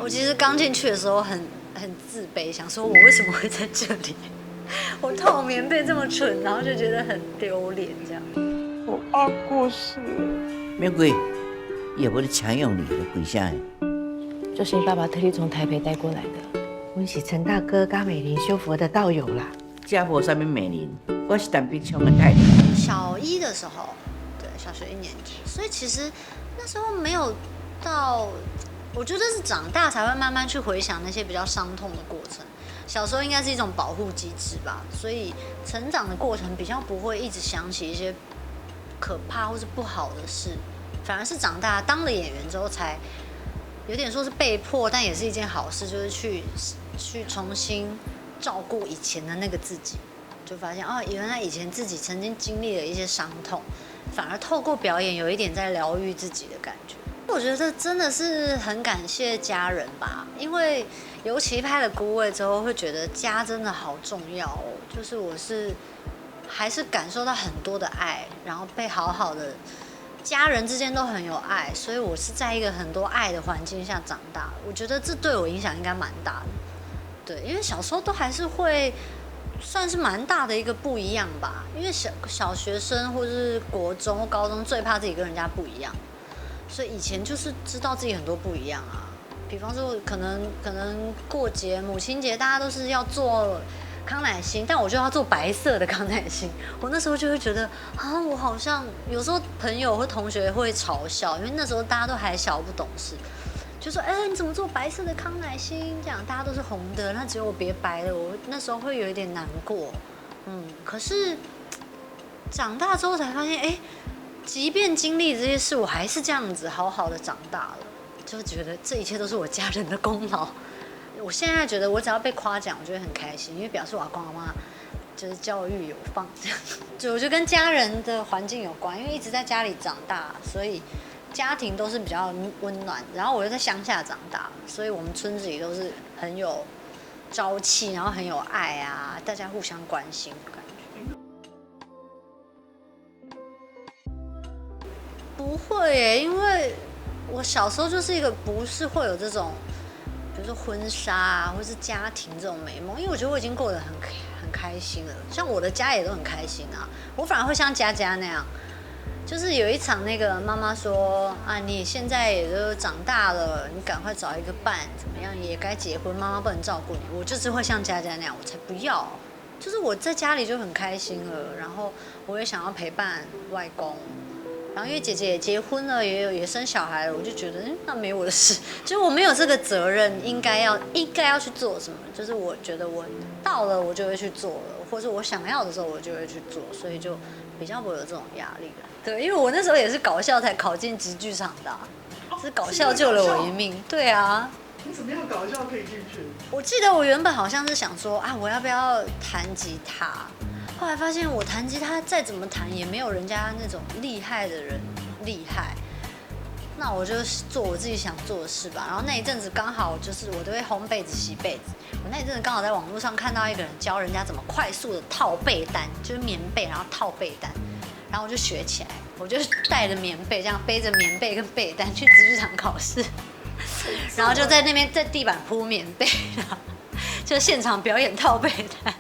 我其实刚进去的时候很自卑，想说我为什么会在这里？我套棉被这么蠢，然后就觉得很丢脸这样。我爸过世了。免贵，也不是强用你的跪下。就是你爸爸特地从台北带过来的。我是陈大哥跟美玲修佛的道友啦。家无啥物美玲，我是陈碧琼的太太。小一的时候，对，小学1年级，所以其实那时候没有到，我觉得是长大才会慢慢去回想那些比较伤痛的过程。小时候应该是一种保护机制吧，所以成长的过程比较不会一直想起一些可怕或是不好的事，反而是长大当了演员之后才有点说是被迫，但也是一件好事，就是去重新照顾以前的那个自己，就发现哦，原来以前自己曾经经历了一些伤痛，反而透过表演有一点在疗愈自己的感觉。我觉得真的是很感谢家人吧，因为尤其拍了《孤味》之后，会觉得家真的好重要哦。就是我还是感受到很多的爱，然后被好好的家人之间都很有爱，所以我是在一个很多爱的环境下长大的。我觉得这对我影响应该蛮大的。对，因为小时候都还是会算是蛮大的一个不一样吧，因为小学生或是国中或高中最怕自己跟人家不一样，所以以前就是知道自己很多不一样啊。比方说可能过节母亲节大家都是要做康乃馨，但我就要做白色的康乃馨。我那时候就会觉得啊，我好像有时候朋友或同学会嘲笑，因为那时候大家都还小不懂事，就说你怎么做白色的康乃馨？这样大家都是红的，那只有我别白的。我那时候会有一点难过，可是长大之后才发现，即便经历这些事，我还是这样子好好的长大了，就觉得这一切都是我家人的功劳。我现在觉得，我只要被夸奖，我就会很开心，因为表示我阿公阿妈就是教育有方，这样。就我觉得跟家人的环境有关，因为一直在家里长大，所以家庭都是比较温暖。然后我又在乡下长大，所以我们村子里都是很有朝气，然后很有爱啊，大家互相关心的感觉。不会耶，因为我小时候就是一个不是会有这种，比如说婚纱啊，或是家庭这种美梦，因为我觉得我已经过得很开心了，像我的家也都很开心啊，我反而会像佳佳那样，就是有一场那个妈妈说啊，你现在也都长大了，你赶快找一个伴，怎么样也该结婚，妈妈不能照顾你，我就是会像佳佳那样，我才不要，就是我在家里就很开心了，然后我也想要陪伴外公。然后因为姐姐也结婚了，也生小孩了，我就觉得那没我的事，就是我没有这个责任，应该要去做什么，就是我觉得我到了我就会去做了，或者我想要的时候我就会去做，所以就比较不会有这种压力了。对，因为我那时候也是搞笑才考进职剧场的是搞笑救了我一命。对啊。你怎么样搞笑可以进去？我记得我原本好像是想说啊，我要不要弹吉他？后来发现我弹吉他再怎么弹也没有人家那种厉害的人厉害，那我就做我自己想做的事吧。然后那一阵子刚好就是我都会烘被子洗被子，我那一阵子刚好在网络上看到一个人教人家怎么快速的套被单，就是棉被然后套被单，然后我就学起来，我就带着棉被这样背着棉被跟被单去职剧场考试，然后就在那边在地板铺棉被，然后就现场表演套被单。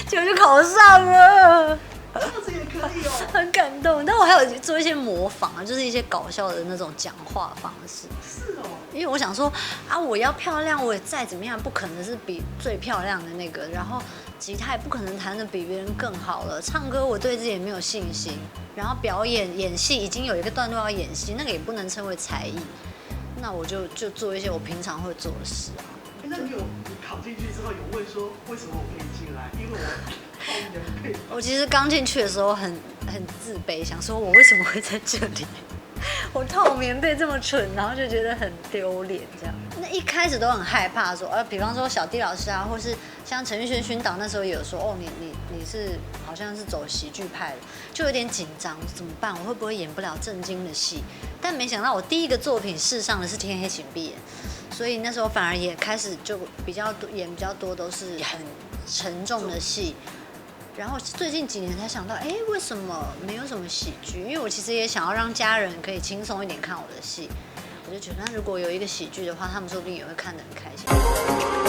结果就考上了，这样子也可以哦，很感动。但我还有做一些模仿啊，就是一些搞笑的那种讲话方式。是哦，因为我想说啊，我要漂亮，我也再怎么样不可能是比最漂亮的那个，然后吉他也不可能弹得比别人更好了，唱歌我对自己也没有信心，然后表演演戏已经有一个段落要演戏，那个也不能称为才艺，那我就做一些我平常会做的事啊。那你考进去之后有问说为什么我可以进来？因为我其实刚进去的时候很自卑，想说我为什么会在这里？我套棉被这么蠢，然后就觉得很丢脸这样。那一开始都很害怕说，比方说小弟老师啊，或是像陈玉轩勋导那时候也有说，哦，你是好像是走喜剧派的，就有点紧张，怎么办？我会不会演不了正经的戏？但没想到我第一个作品试上的是《天黑请闭眼》，所以那时候反而也开始就演比较多都是很沉重的戏。然后最近几年才想到，为什么没有什么喜剧？因为我其实也想要让家人可以轻松一点看我的戏。我就觉得如果有一个喜剧的话，他们说不定也会看得很开心。